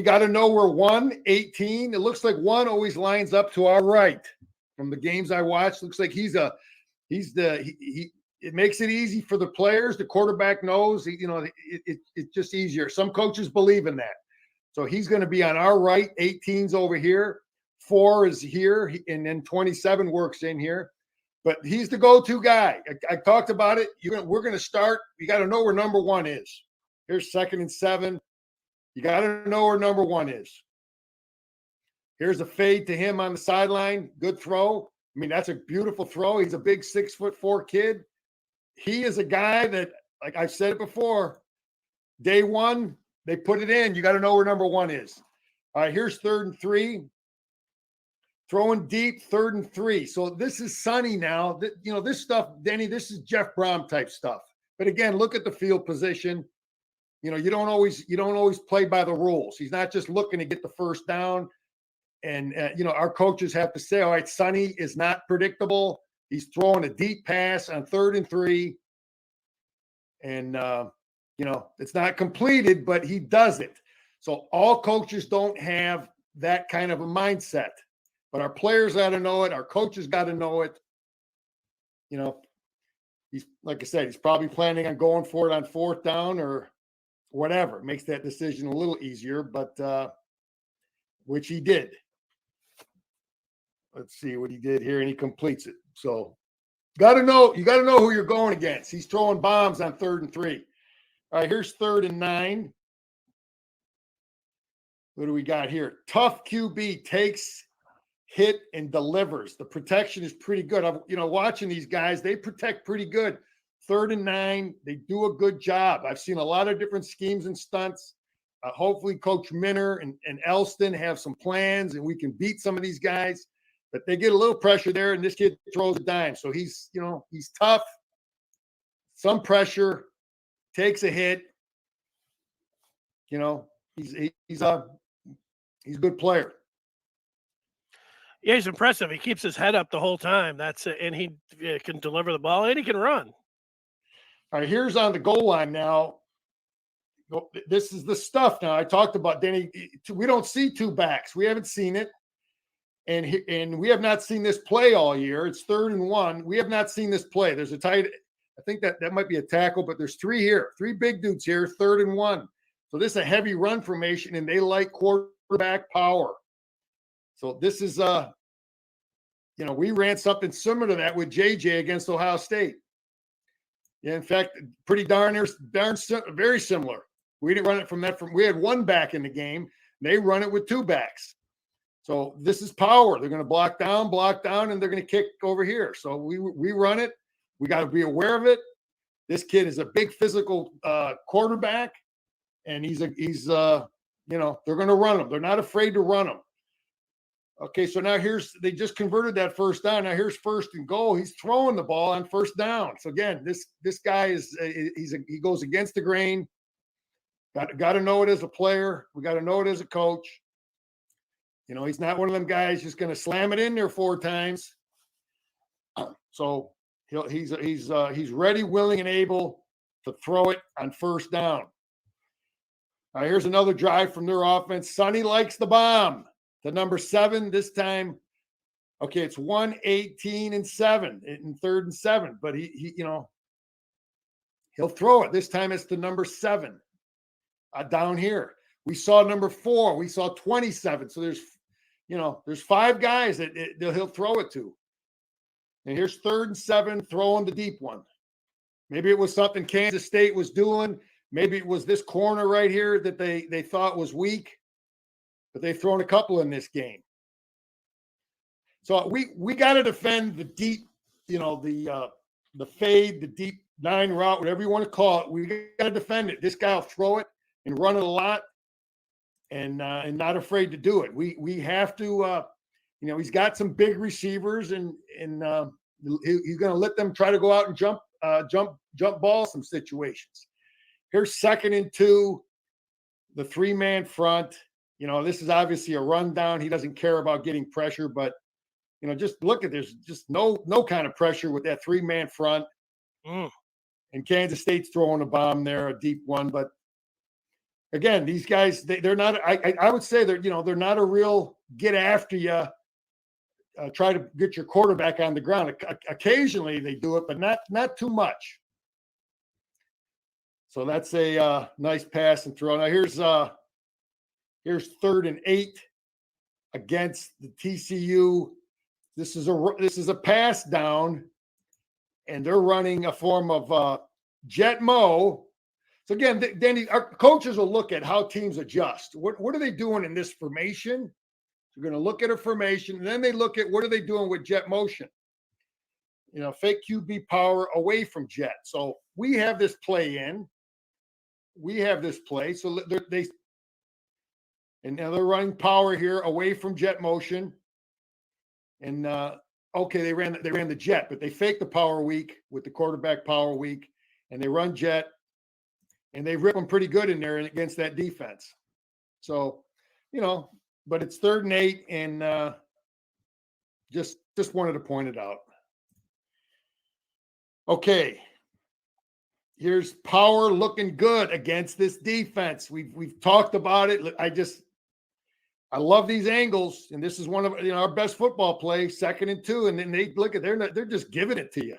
got to know we're 1-18. It looks like 1 always lines up to our right. From the games I watched, looks like it makes it easy for the players. The quarterback knows, it's just easier. Some coaches believe in that. So he's going to be on our right. 18's over here. 4 is here. And then 27 works in here. But he's the go-to guy. I talked about it. We're going to start. You got to know where number 1 is. Here's 2nd and 7. You got to know where number 1 is. Here's a fade to him on the sideline. Good throw. I mean, that's a beautiful throw. He's a big 6'4" kid. He is a guy that, like I've said it before, day 1, they put it in. You got to know where number 1 is. All right, here's 3rd and 3. Throwing deep, 3rd and 3. So this is Sonny now. This stuff, Denny, this is Jeff Brom type stuff. But again, look at the field position. You don't always play by the rules. He's not just looking to get the first down. And, our coaches have to say, all right, Sonny is not predictable. He's throwing a deep pass on 3rd and 3. And, it's not completed, but he does it. So all coaches don't have that kind of a mindset. But our players got to know it. Our coaches got to know it. he's, like I said, he's probably planning on going for it on 4th down or whatever. Makes that decision a little easier, but which he did. Let's see what he did here, and he completes it. So you got to know who you're going against. He's throwing bombs on 3rd and 3. All right, here's 3rd and 9. What do we got here? Tough QB takes, hit, and delivers. The protection is pretty good. I'm, watching these guys, they protect pretty good. 3rd and 9, they do a good job. I've seen a lot of different schemes and stunts. Hopefully Coach Minner and Elston have some plans and we can beat some of these guys. But they get a little pressure there, and this kid throws a dime. So he's tough, some pressure, takes a hit. He's a good player. Yeah, he's impressive. He keeps his head up the whole time. And he can deliver the ball and he can run. All right, here's on the goal line now. This is the stuff now I talked about, Denny. We don't see 2 backs. We haven't seen it. And we have not seen this play all year. It's 3rd and 1. We have not seen this play. There's a tight. I think that might be a tackle, but there's 3 here. 3 big dudes here, 3rd and 1. So this is a heavy run formation, and they like quarterback power. So this is we ran something similar to that with JJ against Ohio State. Yeah, in fact, pretty very similar. We didn't run it from that. We had 1 back in the game. They run it with 2 backs. So this is power. They're going to block down, and they're going to kick over here. So we run it. We got to be aware of it. This kid is a big physical quarterback, and they're going to run him. They're not afraid to run him. Okay, so now they just converted that 1st down. Now here's 1st and goal. He's throwing the ball on 1st down. So again, this guy he goes against the grain. Got to know it as a player. We got to know it as a coach. He's not one of them guys just going to slam it in there 4 times. So he's ready, willing, and able to throw it on 1st down. All right, here's another drive from their offense. Sonny likes the bomb. The number 7 this time. Okay, it's 1-18 and 7 in 3rd and 7, but he'll throw it. This time it's the number 7 down here. We saw number 4. We saw 27. So there's 5 guys that he'll throw it to. And here's 3rd and 7, throwing the deep one. Maybe it was something Kansas State was doing. Maybe it was this corner right here that they thought was weak. But they've thrown a couple in this game. So we got to defend the deep, the fade, the deep 9 route, whatever you want to call it. We got to defend it. This guy will throw it and run it a lot, and not afraid to do it. We have to, he's got some big receivers, and he's going to let them try to go out and jump ball some situations. Here's 2nd and 2, the 3-man front. This is obviously a rundown. He doesn't care about getting pressure, but, just look at this. Just no kind of pressure with that 3-man front. And Kansas State's throwing a bomb there, a deep one. But, again, these guys, they're not – I would say they're not a real get after you, try to get your quarterback on the ground. Occasionally they do it, but not too much. So that's a nice pass and throw. Now here's 3rd and 8 against the TCU. This is a pass down, and they're running a form of jet mo. So again, Danny, our coaches will look at how teams adjust. What are they doing in this formation? They're going to look at a formation, and then they look at what are they doing with jet motion. Fake QB power away from jet. So we have this play in. We have this play. So and now they're running power here away from jet motion. And they ran the jet, but they faked the power weak with the quarterback power weak, and they run jet, and they rip them pretty good in there against that defense. So, but it's 3rd and 8, and just wanted to point it out. Okay. Here's power looking good against this defense. We've talked about it. I love these angles, and this is one of our best football plays, 2nd and 2, and then they're just giving it to you.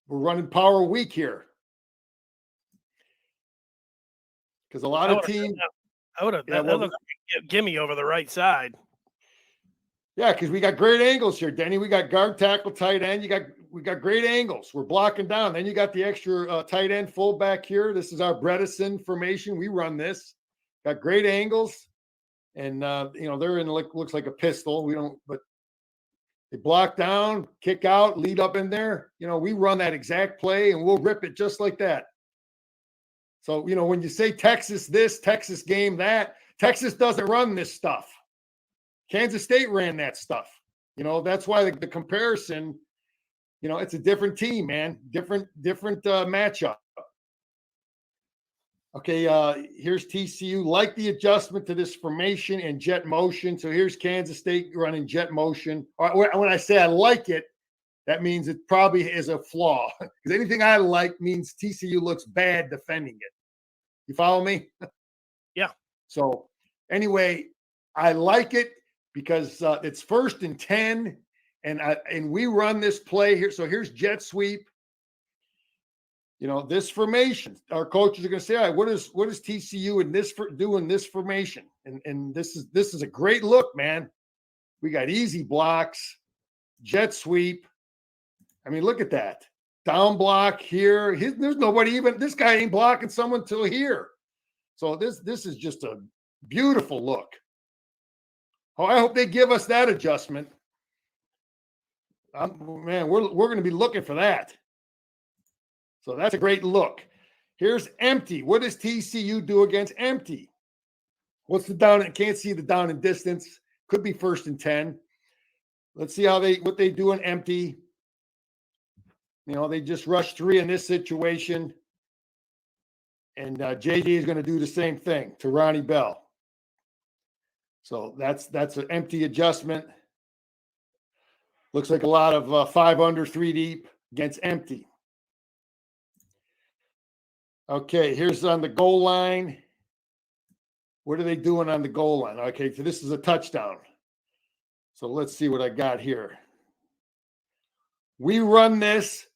We're running power week here. Because a lot of teams. I would have. That looks like a gimme over the right side. Yeah, because we got great angles here, Denny. We got guard, tackle, tight end. We got great angles. We're blocking down. Then you got the extra tight end fullback here. This is our Bredesen formation. We run this. Got great angles, and they're in looks like a pistol. We don't, but they block down, kick out, lead up in there. We run that exact play, and we'll rip it just like that. So when you say Texas this, Texas game that, Texas doesn't run this stuff. Kansas State ran that stuff. That's why the comparison, it's a different team, man. Different matchup. Okay, here's TCU. Like the adjustment to this formation and jet motion. So here's Kansas State running jet motion. When I say I like it, that means it probably is a flaw. Because anything I like means TCU looks bad defending it. You follow me? Yeah. So anyway, I like it. Because it's 1st and 10, and we run this play here. So here's jet sweep. This formation. Our coaches are going to say, all right, what is TCU in this doing this formation? And this is a great look, man. We got easy blocks, jet sweep. I mean, look at that. Down block here. There's nobody even. This guy ain't blocking someone till here. So this is just a beautiful look. Oh, I hope they give us that adjustment. Man, we're going to be looking for that. So that's a great look. Here's empty. What does TCU do against empty? What's the down? Can't see the down and distance. Could be 1st and 10. Let's see what they do in empty. They just rush 3 in this situation. And JJ is going to do the same thing to Ronnie Bell. So that's an empty adjustment. Looks like a lot of 5 under, 3 deep against empty. Okay, here's on the goal line. What are they doing on the goal line? Okay, so this is a touchdown. So let's see what I got here. We run this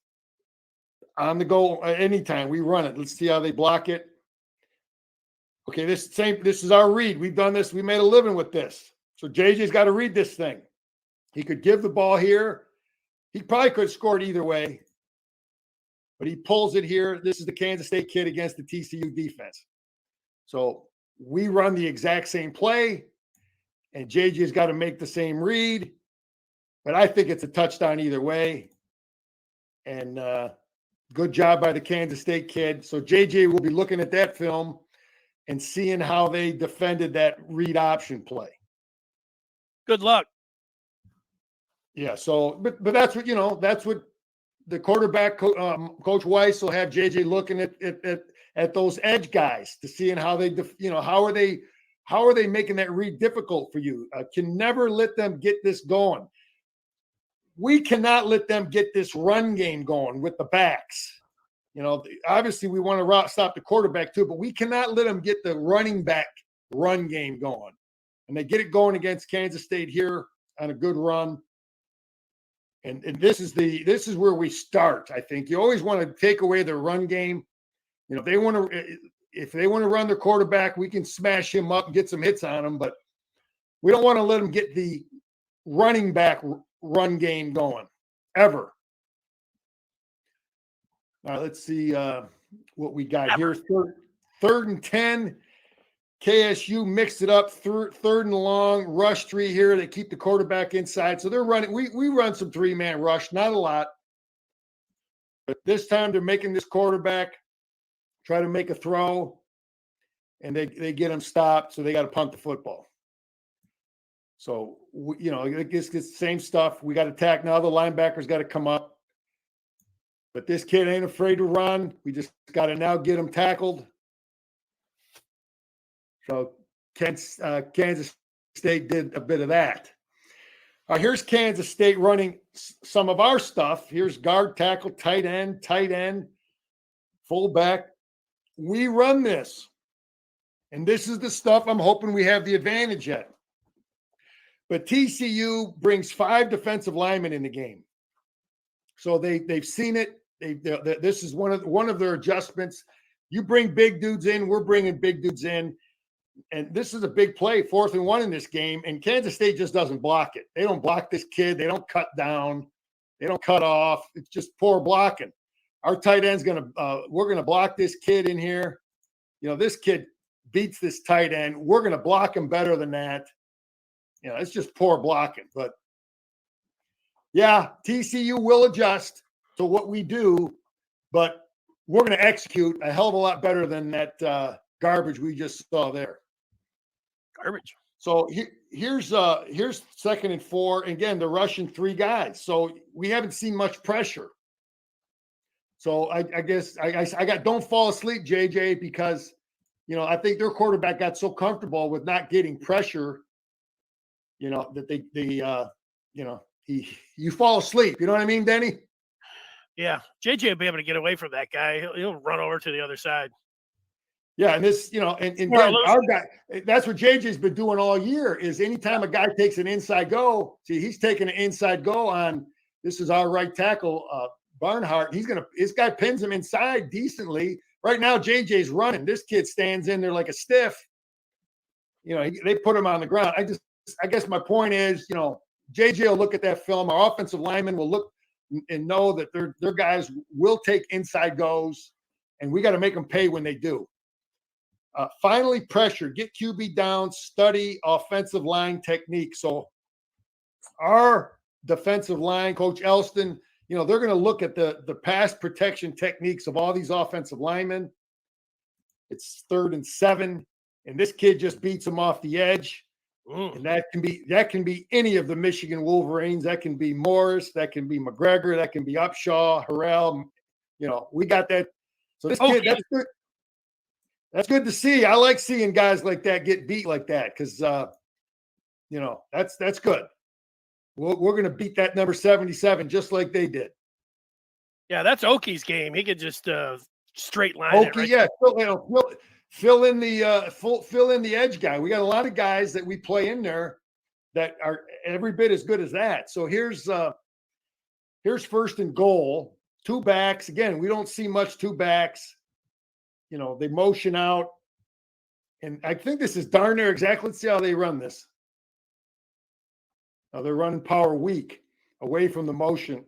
on the goal anytime. We run it. Let's see how they block it. Okay, this is our read. We've done this. We made a living with this. So JJ's got to read this thing. He could give the ball here. He probably could have scored either way. But he pulls it here. This is the Kansas State kid against the TCU defense. So we run the exact same play, and JJ's got to make the same read. But I think it's a touchdown either way. And good job by the Kansas State kid. So JJ will be looking at that film and seeing how they defended that read option play. Good luck. Yeah. So, but that's what the quarterback Coach Weiss will have JJ looking at those edge guys to seeing how they, how are they making that read difficult for you? Can never let them get this going. We cannot let them get this run game going with the backs. Obviously we want to stop the quarterback too, but we cannot let them get the running back run game going. And they get it going against Kansas State here on a good run. And this is where we start. I think you always want to take away the run game. If they want to run their quarterback, we can smash him up and get some hits on him, but we don't want to let them get the running back run game going ever. All right, let's see what we got here. Third and 10. KSU mixed it up. Third and long, rush 3 here. They keep the quarterback inside. So they're running. We run some 3-man rush, not a lot. But this time they're making this quarterback try to make a throw, and they get him stopped, so they got to punt the football. So, it's the same stuff. We got to attack now. The linebackers got to come up. But this kid ain't afraid to run. We just got to now get him tackled. So Kansas State did a bit of that. Here's Kansas State running some of our stuff. Here's guard, tackle, tight end, fullback. We run this. And this is the stuff I'm hoping we have the advantage at. But TCU brings 5 defensive linemen in the game. So they've seen it. This is one of their adjustments. You bring big dudes in, we're bringing big dudes in. And this is a big play, 4th and 1 in this game. And Kansas State just doesn't block it. They don't block this kid. They don't cut down. They don't cut off. It's just poor blocking. Our tight end's we're going to block this kid in here. This kid beats this tight end. We're going to block him better than that. It's just poor blocking. But yeah, TCU will adjust to what we do, but we're going to execute a hell of a lot better than that garbage we just saw there. Garbage. So here's 2nd and 4. Again, they're rushing 3 guys. So we haven't seen much pressure. So I guess I got don't fall asleep, JJ, because I think their quarterback got so comfortable with not getting pressure, that you fall asleep. You know what I mean, Denny? Yeah, JJ will be able to get away from that guy. He'll run over to the other side. Yeah, and this, and our guy, that's what JJ's been doing all year. Is anytime a guy takes an inside go, he's taking an inside go on. This is our right tackle, Barnhart. This guy pins him inside decently. Right now, JJ's running. This kid stands in there like a stiff. They put him on the ground. I guess my point is, JJ will look at that film. Our offensive linemen will look and know that their guys will take inside goes, and we got to make them pay when they do. Finally, pressure, get QB down, study offensive line technique. So our defensive line, Coach Elston, they're going to look at the pass protection techniques of all these offensive linemen. It's 3rd and 7, and this kid just beats him off the edge. And that can be any of the Michigan Wolverines. That can be Morris. That can be McGregor. That can be Upshaw, Harrell. We got that. So this kid, that's good. That's good to see. I like seeing guys like that get beat like that because, that's good. We're going to beat that number 77 just like they did. Yeah, that's Oki's game. He could just straight line Oki, it. Right yeah. Fill in the edge guy. We got a lot of guys that we play in there that are every bit as good as that. So here's 1st and goal. 2 backs. Again, we don't see much 2 backs. They motion out. And I think this is darn near exactly. Let's see how they run this. Now they're running power weak away from the motion.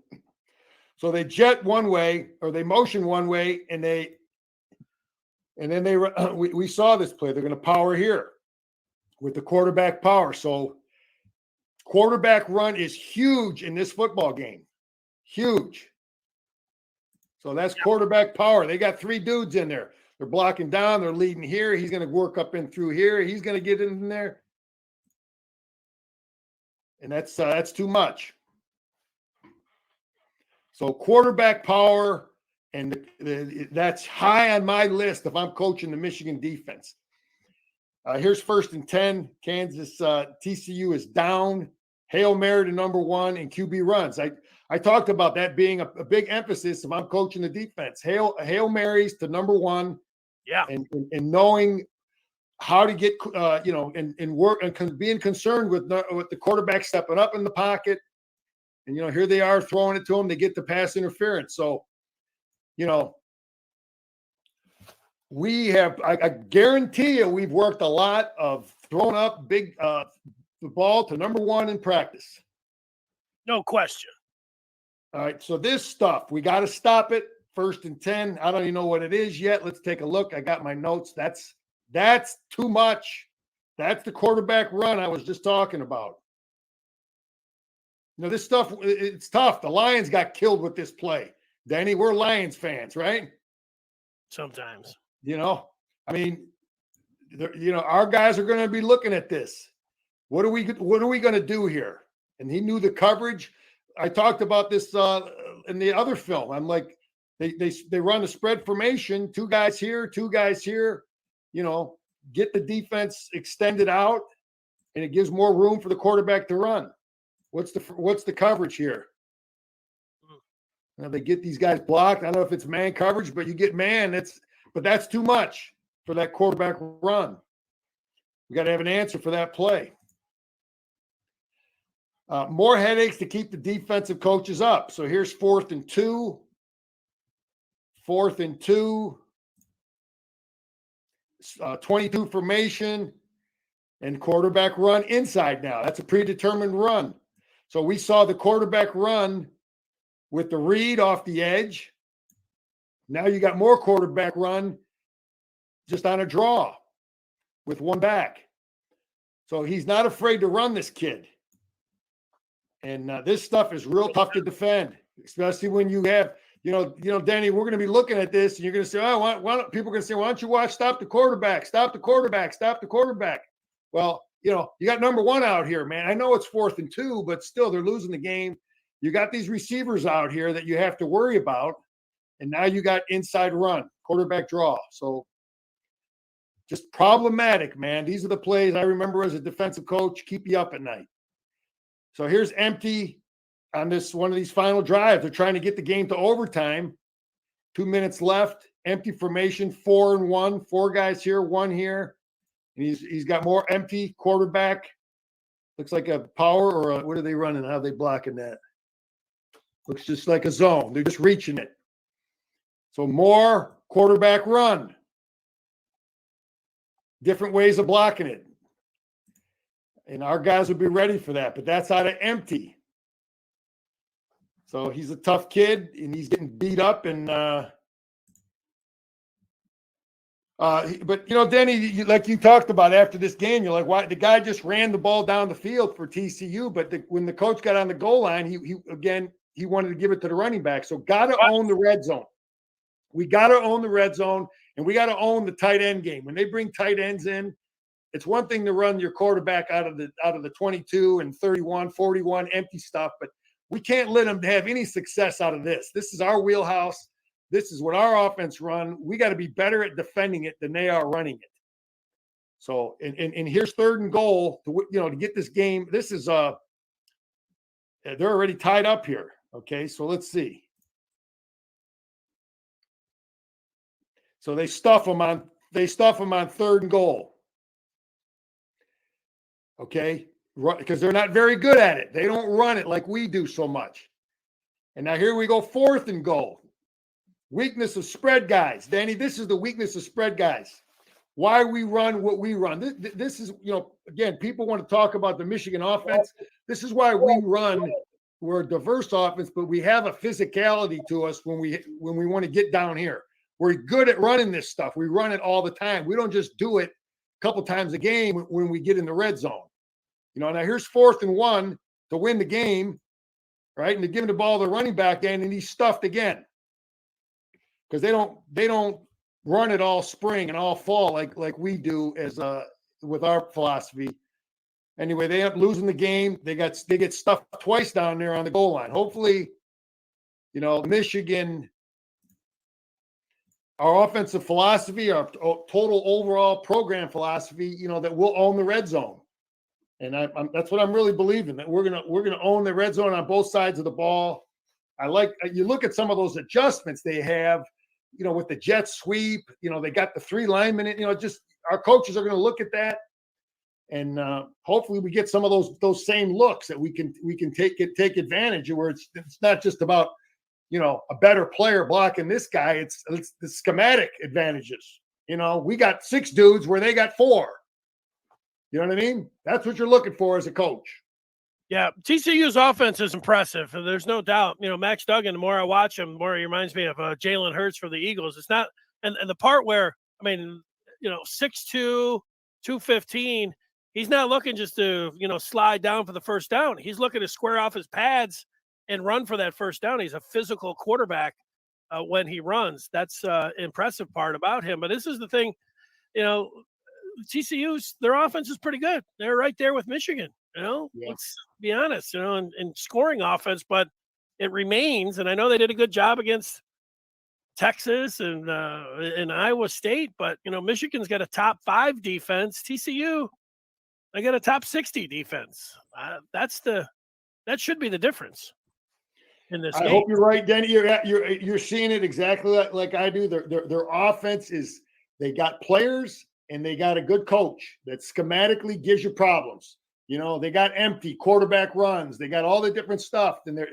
So they jet one way or they motion one way and then we saw this play. They're going to power here with the quarterback power. So quarterback run is huge in this football game. Huge. So that's quarterback power. They got 3 dudes in there. They're blocking down. They're leading here. He's going to work up and through here. He's going to get in there. And that's too much. So quarterback power, and that's high on my list if I'm coaching the Michigan defense. Here's 1st and 10. Kansas TCU is down. Hail Mary to number 1 and QB runs. I talked about that being a big emphasis if I'm coaching the defense. Hail Marys to number 1. Yeah. And knowing how to get, and work and being concerned with the quarterback stepping up in the pocket. And, here they are throwing it to them. They get the pass interference. So, I guarantee you we've worked a lot of throwing up the ball to number 1 in practice. No question. All right. So this stuff, we got to stop it. 1st and 10. I don't even know what it is yet. Let's take a look. I got my notes. That's too much. That's the quarterback run I was just talking about. This stuff, it's tough. The Lions got killed with this play. Danny, we're Lions fans, right? Sometimes. Our guys are going to be looking at this. What are we going to do here? And he knew the coverage. I talked about this in the other film. I'm like, they run a spread formation, 2 guys here, 2 guys here, get the defense extended out, and it gives more room for the quarterback to run. What's the coverage here? They get these guys blocked. I don't know if it's man coverage, but you get man. That's too much for that quarterback run. We got to have an answer for that play. More headaches to keep the defensive coaches up. So here's 4th and 2. 4th and 2, 22 formation, and quarterback run inside now. That's a predetermined run. So we saw the quarterback run with the read off the edge. Now you got more quarterback run just on a draw with one back. So he's not afraid to run, this kid. And this stuff is real tough to defend, especially when you have, Denny, we're going to be looking at this and you're going to say, oh, people are going to say, why don't you watch stop the quarterback, stop the quarterback, stop the quarterback. Well, you got number one out here, man. I know it's 4th and 2, but still they're losing the game. You got these receivers out here that you have to worry about. And now you got inside run, quarterback draw. So just problematic, man. These are the plays I remember as a defensive coach, keep you up at night. So here's empty on this one of these final drives. They're trying to get the game to overtime. 2 minutes left, empty formation, 4 and 1, 4 guys here, 1 here. And he's got more empty quarterback. Looks like a power or what are they running? How are they blocking that? Looks just like a zone. They're just reaching it. So more quarterback run. Different ways of blocking it. And our guys would be ready for that, but that's out of empty. So he's a tough kid, and he's getting beat up. And but Denny, like you talked about after this game, you're like, why the guy just ran the ball down the field for TCU, but when the coach got on the goal line, he wanted to give it to the running back. So got to own the red zone. We got to own the red zone, and we got to own the tight end game. When they bring tight ends in, it's one thing to run your quarterback out of the 22 and 31, 41 empty stuff, but we can't let them have any success out of this. This is our wheelhouse. This is what our offense run. We got to be better at defending it than they are running it. So, and here's 3rd and goal to get this game. This is they're already tied up here. Okay, so let's see. So they stuff them on 3rd and goal. Okay, because they're not very good at it. They don't run it like we do so much. And now here we go, 4th and goal. Weakness of spread guys. Danny, this is the weakness of spread guys. Why we run what we run. This is, again, people want to talk about the Michigan offense. This is why we run. We're a diverse offense, but we have a physicality to us when we want to get down here. We're good at running this stuff. We run it all the time. We don't just do it a couple times a game when we get in the red zone. Now here's 4th and 1 to win the game, right? And they're giving the ball to the running back end, and he's stuffed again. Because they don't run it all spring and all fall like we do as with our philosophy. Anyway, they end up losing the game. They get stuffed twice down there on the goal line. Hopefully, Michigan, our offensive philosophy, our total overall program philosophy, that we'll own the red zone. And that's what I'm really believing, that we're gonna own the red zone on both sides of the ball. You look at some of those adjustments they have, with the jet sweep. They got the 3 linemen. Just our coaches are going to look at that, and hopefully we get some of those same looks that we can take advantage of. Where it's not just about a better player blocking this guy. It's the schematic advantages. We got 6 dudes where they got 4. You know what I mean? That's what you're looking for as a coach. Yeah, TCU's offense is impressive. There's no doubt. Max Duggan, the more I watch him, the more he reminds me of Jalen Hurts for the Eagles. It's not – and the part where, 6'2", 215, he's not looking just to, slide down for the first down. He's looking to square off his pads and run for that first down. He's a physical quarterback when he runs. That's impressive part about him. But this is the thing, TCU's, their offense is pretty good. They're right there with Michigan, Let's be honest, in scoring offense, but it remains, and I know they did a good job against Texas and Iowa State, but, Michigan's got a top 5 defense. TCU, they got a top 60 defense. That should be the difference in this game. I hope you're right, Denny. You're seeing it exactly like I do. Their offense is, they got players and they got a good coach that schematically gives you problems. They got empty quarterback runs. They got all the different stuff. And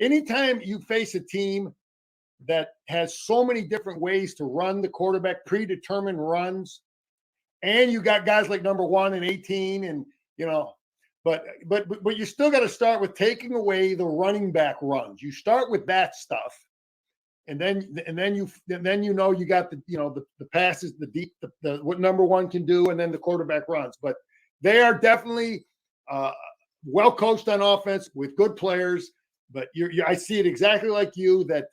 anytime you face a team that has so many different ways to run the quarterback, predetermined runs. And you got guys like number 1 and 18, and but you still got to start with taking away the running back runs. You start with that stuff, and then you got the passes, the deep, the what number 1 can do, and then the quarterback runs. But they are definitely well coached on offense with good players. But I see it exactly like you that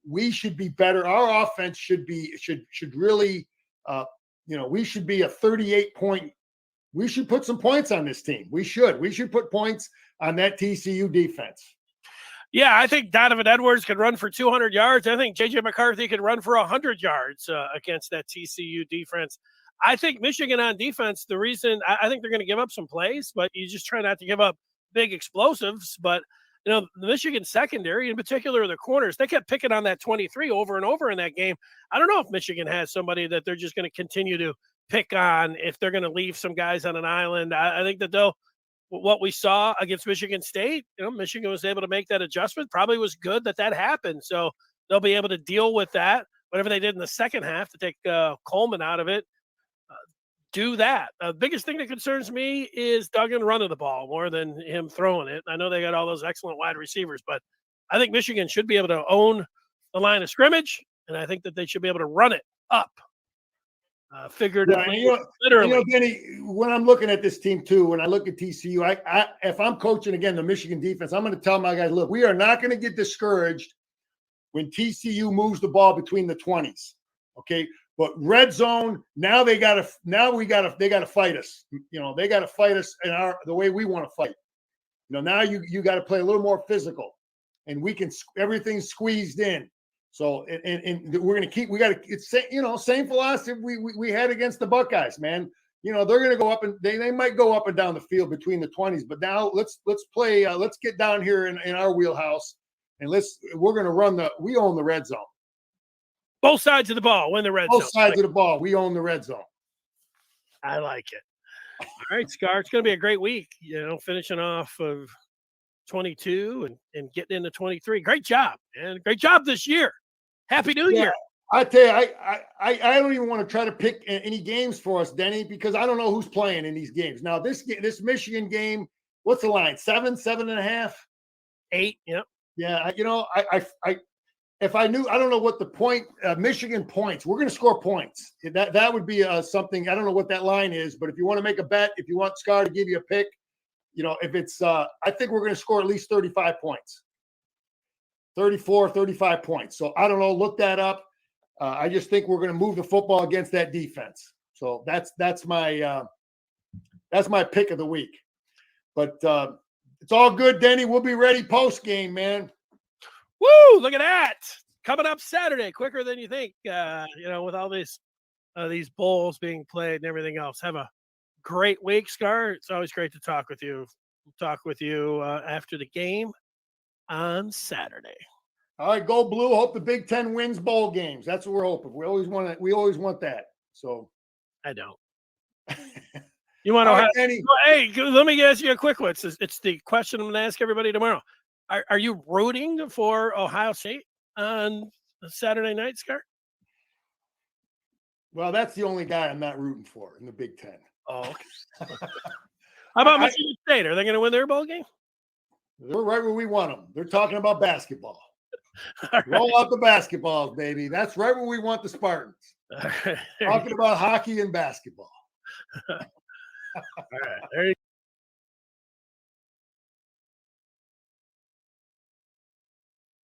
we should be better. Our offense should really. We should be a 38-point. We should put some points on this team. We should put points on that TCU defense. Yeah, I think Donovan Edwards could run for 200 yards. I think J.J. McCarthy could run for 100 yards against that TCU defense. I think Michigan on defense, the reason I think they're going to give up some plays, but you just try not to give up big explosives. But, the Michigan secondary, in particular the corners, they kept picking on that 23 over and over in that game. I don't know if Michigan has somebody that they're just going to continue to pick on if they're going to leave some guys on an island. I think that what we saw against Michigan State, Michigan was able to make that adjustment. Probably was good that happened. So they'll be able to deal with that. Whatever they did in the second half to take Coleman out of it, do that. The biggest thing that concerns me is Duggan running the ball more than him throwing it. I know they got all those excellent wide receivers, but I think Michigan should be able to own the line of scrimmage, and I think that they should be able to run it up. Figuratively, literally. Denny, when I'm looking at this team too, when I look at TCU, if I'm coaching again the Michigan defense, I'm going to tell my guys, look, we are not going to get discouraged when TCU moves the ball between the 20s. Okay. But red zone, now they got to fight us. They got to fight us in the way we want to fight. Now you got to play a little more physical, and everything's squeezed in. So and we're going to it's same philosophy we had against the Buckeyes, man. They're going to go up and they might go up and down the field between the 20s, but now let's play. Let's get down here in our wheelhouse, and we're going to we own the red zone. Both sides of the ball win the red zone. Both sides of the ball. We own the red zone. I like it. All right, Scar. It's going to be a great week, finishing off of 22 and getting into 23. Great job, man. Great job this year. Happy New Year. I tell you, I don't even want to try to pick any games for us, Denny, because I don't know who's playing in these games. Now, this Michigan game, what's the line? 7.5? 8, yep. Yeah, if I knew, I don't know what the point, Michigan points. We're going to score points. That would be something. I don't know what that line is, but if you want to make a bet, if you want Scar to give you a pick, if it's, I think we're going to score at least 35 points, 34, 35 points. So I don't know. Look that up. I just think we're going to move the football against that defense. So that's my pick of the week. But it's all good, Denny. We'll be ready post game, man. Woo! Look at that. Coming up Saturday, quicker than you think, with all these bowls being played and everything else. Have a great week, Scar. It's always great to talk with you. We'll talk with you after the game on Saturday. All right, go Blue. Hope the Big Ten wins bowl games. That's what we're hoping. We always want that. So I don't. You want to know hey, let me ask you a quick one. It's the question I'm going to ask everybody tomorrow. Are you rooting for Ohio State on Saturday night, Scar? Well, that's the only guy I'm not rooting for in the Big Ten. Oh, okay. How about Michigan State? Are they going to win their bowl game? They're right where we want them. They're talking about basketball. Right. Roll out the basketballs, baby. That's right where we want the Spartans. Right. Talking about hockey and basketball. All right. There you go.